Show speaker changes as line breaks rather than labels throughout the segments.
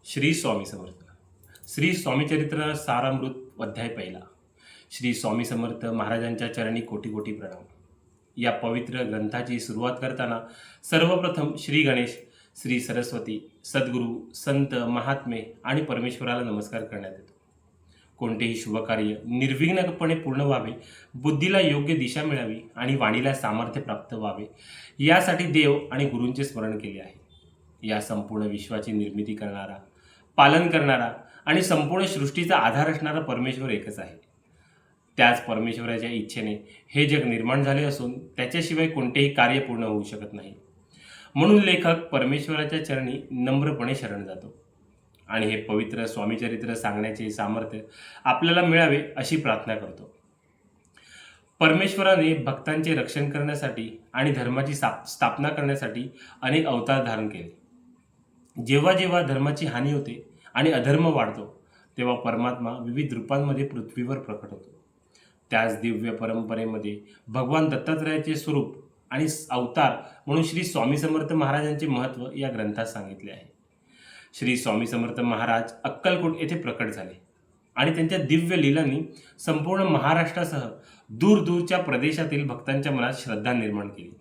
श्री स्वामी समर्थ. श्री स्वामी चरित्र सारामृत अध्याय पहिला. श्री स्वामी समर्थ महाराजांच्या चरणी कोटी कोटी प्रणाम. या पवित्र ग्रंथाची सुरुवात करताना सर्वप्रथम श्री गणेश, श्री सरस्वती, सद्गुरू, संत, महात्मे आणि परमेश्वराला नमस्कार करण्यात येतो. कोणतेही शुभकार्य निर्विघ्नपणे पूर्ण व्हावे, बुद्धीला योग्य दिशा मिळावी आणि वाणीला सामर्थ्य प्राप्त व्हावे यासाठी देव आणि गुरूंचे स्मरण केले आहे. या संपूर्ण विश्वाची निर्मिती करणारा, पालन करणारा आणि संपूर्ण सृष्टीचा आधार असणारा परमेश्वर एकच आहे. त्याच परमेश्वराच्या इच्छेने हे जग निर्माण झाले असून त्याच्याशिवाय कोणतेही कार्य पूर्ण होऊ शकत नाही. म्हणून लेखक परमेश्वराच्या चरणी नम्रपणे शरण जातो आणि हे पवित्र स्वामीचरित्र सांगण्याचे सामर्थ्य आपल्याला मिळावे अशी प्रार्थना करतो. परमेश्वराने भक्तांचे रक्षण करण्यासाठी आणि धर्माची स्थापना करण्यासाठी अनेक अवतार धारण केले. जेव्हा जेव्हा धर्माची हानी होते आणि अधर्म वाढतो तेव्हा परमात्मा विविध रूपांमध्ये पृथ्वीवर प्रकट होतो. त्याच दिव्य परंपरेमध्ये भगवान दत्तात्रयाचे स्वरूप आणि अवतार म्हणून श्री स्वामी समर्थ महाराजांचे महत्त्व या ग्रंथात सांगितले आहे. श्री स्वामी समर्थ महाराज अक्कलकोट येथे प्रकट झाले आणि त्यांच्या दिव्य लीलांनी संपूर्ण महाराष्ट्रासह दूरदूरच्या प्रदेशातील भक्तांच्या मनात श्रद्धा निर्माण केली.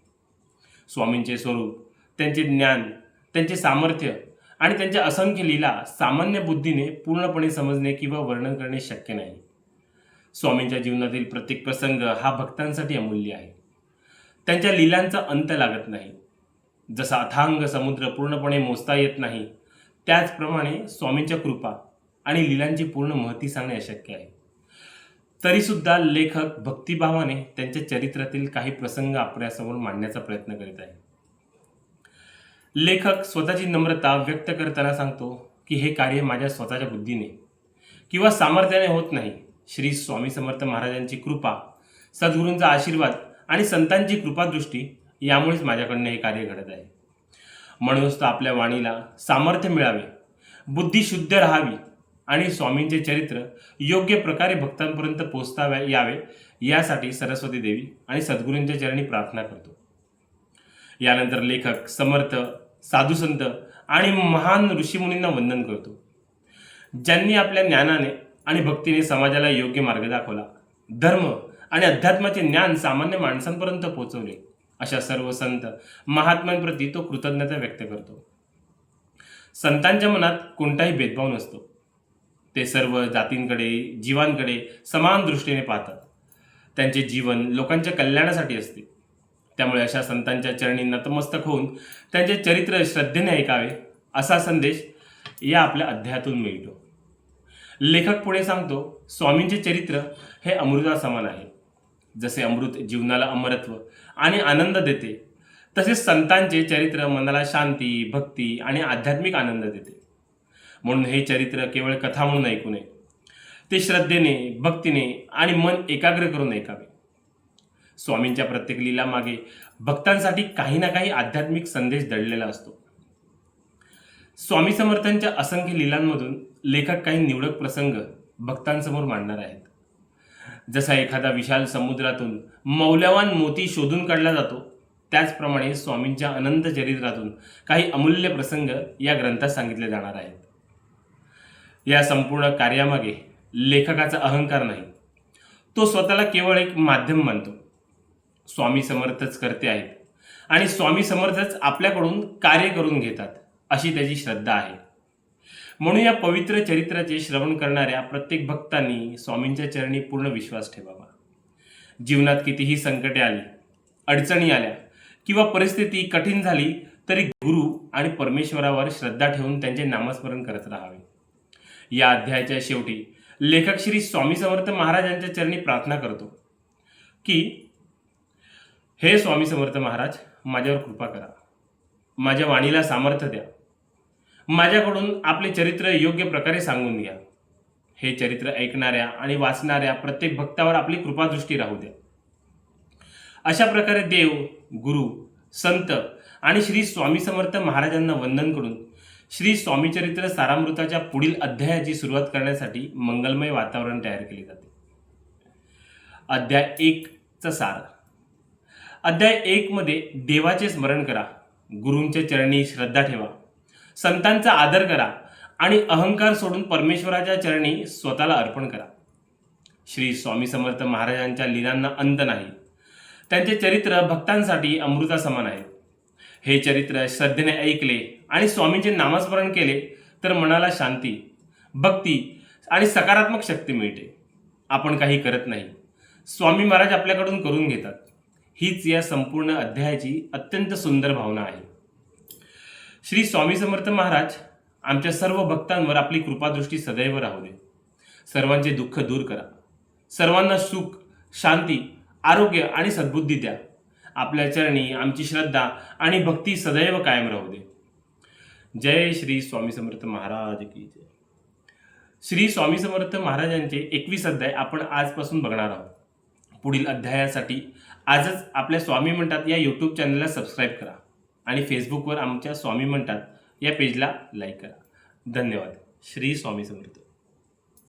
स्वामींचे स्वरूप, त्यांचे ज्ञान, त्यांचे सामर्थ्य आणि त्यांच्या असंख्य लीला सामान्य बुद्धीने पूर्णपणे समजणे किंवा वर्णन करणे शक्य नाही. स्वामींच्या जीवनातील प्रत्येक प्रसंग हा भक्तांसाठी अमूल्य आहे. त्यांच्या लीलांचा अंत लागत नाही. जसा अथांग समुद्र पूर्णपणे मोजता येत नाही, त्याचप्रमाणे स्वामींच्या कृपा आणि लीलांची पूर्ण महती सांगणे अशक्य आहे. तरीसुद्धा लेखक भक्तिभावाने त्यांच्या चरित्रातील काही प्रसंग आपल्यासमोर मांडण्याचा प्रयत्न करीत आहे. लेखक स्वतःची नम्रता व्यक्त करताना सांगतो की हे कार्य माझ्या स्वतःच्या बुद्धीने किंवा सामर्थ्याने होत नाही. श्री स्वामी समर्थ महाराजांची कृपा, सद्गुरूंचा आशीर्वाद आणि संतांची कृपादृष्टी यामुळेच माझ्याकडनं हे कार्य घडत आहे. म्हणूनच तर आपल्या वाणीला सामर्थ्य मिळावे, बुद्धी शुद्ध राहावी आणि स्वामींचे चरित्र योग्य प्रकारे भक्तांपर्यंत पोहोचता यावे यासाठी सरस्वती देवी आणि सद्गुरूंच्या चरणी प्रार्थना करतो. यानंतर लेखक समर्थ, साधुसंत आणि महान ऋषीमुनींना वंदन करतो, ज्यांनी आपल्या ज्ञानाने आणि भक्तीने समाजाला योग्य मार्ग दाखवला, धर्म आणि अध्यात्माचे ज्ञान सामान्य माणसांपर्यंत पोहोचवले. अशा सर्व संत महात्म्यांप्रती तो कृतज्ञता व्यक्त करतो. संतांच्या मनात कोणताही भेदभाव नसतो. ते सर्व जातींकडे, जीवांकडे समान दृष्टीने पाहतात. त्यांचे जीवन लोकांच्या कल्याणासाठी असते. त्यामुळे अशा संतांच्या चरणी नतमस्तक होऊन त्यांचे चरित्र श्रद्धेने ऐकावे असा संदेश या आपल्या अध्यायातून मिळतो. लेखक पुढे सांगतो, स्वामींचे चरित्र हे अमृता समान आहे. जसे अमृत जीवनाला अमरत्व आणि आनंद देते, तसेच संतांचे चरित्र मनाला शांती, भक्ती आणि आध्यात्मिक आनंद देते. म्हणून हे चरित्र केवळ कथा म्हणून ऐकू नये, ते श्रद्धेने, भक्तीने आणि मन एकाग्र करून ऐकावे. स्वामींच्या प्रत्येक लीला मागे भक्तांसाठी काही ना काही आध्यात्मिक संदेश दडलेला असतो. स्वामी समर्थांच्या असंख्य लीलांमधून लेखक काही निवडक प्रसंग भक्तांसमोर मांडणार आहेत. जसा एखादा विशाल समुद्रातून मौल्यवान मोती शोधून काढला जातो, त्याचप्रमाणे स्वामींच्या अनंत चरित्रातून काही अमूल्य प्रसंग या ग्रंथात सांगितले जाणार आहेत. या संपूर्ण कार्यामागे लेखकाचा अहंकार नाही. तो स्वतःला केवळ एक माध्यम मानतो. स्वामी समर्थच करते आहेत आणि स्वामी समर्थच आपल्याकडून कार्य करून घेतात अशी त्याची श्रद्धा आहे. म्हणून या पवित्र चरित्राचे श्रवण करणाऱ्या प्रत्येक भक्तांनी स्वामींच्या चरणी पूर्ण विश्वास ठेवावा. जीवनात कितीही संकटे आली, अडचणी आल्या किंवा परिस्थिती कठीण झाली तरी गुरु आणि परमेश्वरावर श्रद्धा ठेवून त्यांचे नामस्मरण करत राहावे. या अध्यायाच्या शेवटी लेखक श्री स्वामी समर्थ महाराजांच्या चरणी प्रार्थना करतो की हे स्वामी समर्थ महाराज, माझ्यावर कृपा करा, माझ्या वाणीला सामर्थ्य द्या, माझ्याकडून आपले चरित्र योग्य प्रकारे सांगून घ्या. हे चरित्र ऐकणाऱ्या आणि वाचणाऱ्या प्रत्येक भक्तावर आपली कृपादृष्टी राहू द्या. अशा प्रकारे देव, गुरु, संत आणि श्री स्वामी समर्थ महाराजांना वंदन करून श्री स्वामीचरित्र सारामृताच्या पुढील अध्यायाची सुरुवात करण्यासाठी मंगलमय वातावरण तयार केले जाते. अध्याय 1चा सार. अध्याय 1 मध्ये देवाचे स्मरण करा, गुरूंच्या चरणी श्रद्धा ठेवा, संतांचा आदर करा आणि अहंकार सोडून परमेश्वराच्या चरणी स्वतःला अर्पण करा. श्री स्वामी समर्थ महाराजांच्या लीलांना अंत नाही. त्यांचे चरित्र भक्तांसाठी अमृता समान आहे. हे चरित्र श्रद्धेने ऐकले आणि स्वामींचे नामस्मरण केले तर मनाला शांती, भक्ती आणि सकारात्मक शक्ती मिळते. आपण काही करत नाही, स्वामी महाराज आपल्याकडून करून घेतात. हीच या संपूर्ण अध्यायाची अत्यंत सुंदर भावना आहे. श्री स्वामी समर्थ महाराज आमच्या सर्व भक्तांवर आपली कृपादृष्टी सदैव राहू दे. सर्वांचे दुःख दूर करा. सर्वांना सुख, शांती, आरोग्य आणि सद्बुद्धी द्या. आपल्या चरणी आमची श्रद्धा आणि भक्ती सदैव कायम राहू दे. जय श्री स्वामी समर्थ महाराज की जय. श्री स्वामी समर्थ महाराजांचे 21 अध्याय आपण आजपासून बघणार आहोत. पुढील अध्यायासाठी आजच आपल्या स्वामी म्हणतात या यूट्यूब चॅनलला सबस्क्राईब करा आणि फेसबुकवर आमच्या स्वामी म्हणतात या पेजला लाईक करा. धन्यवाद. श्री स्वामी समर्थ.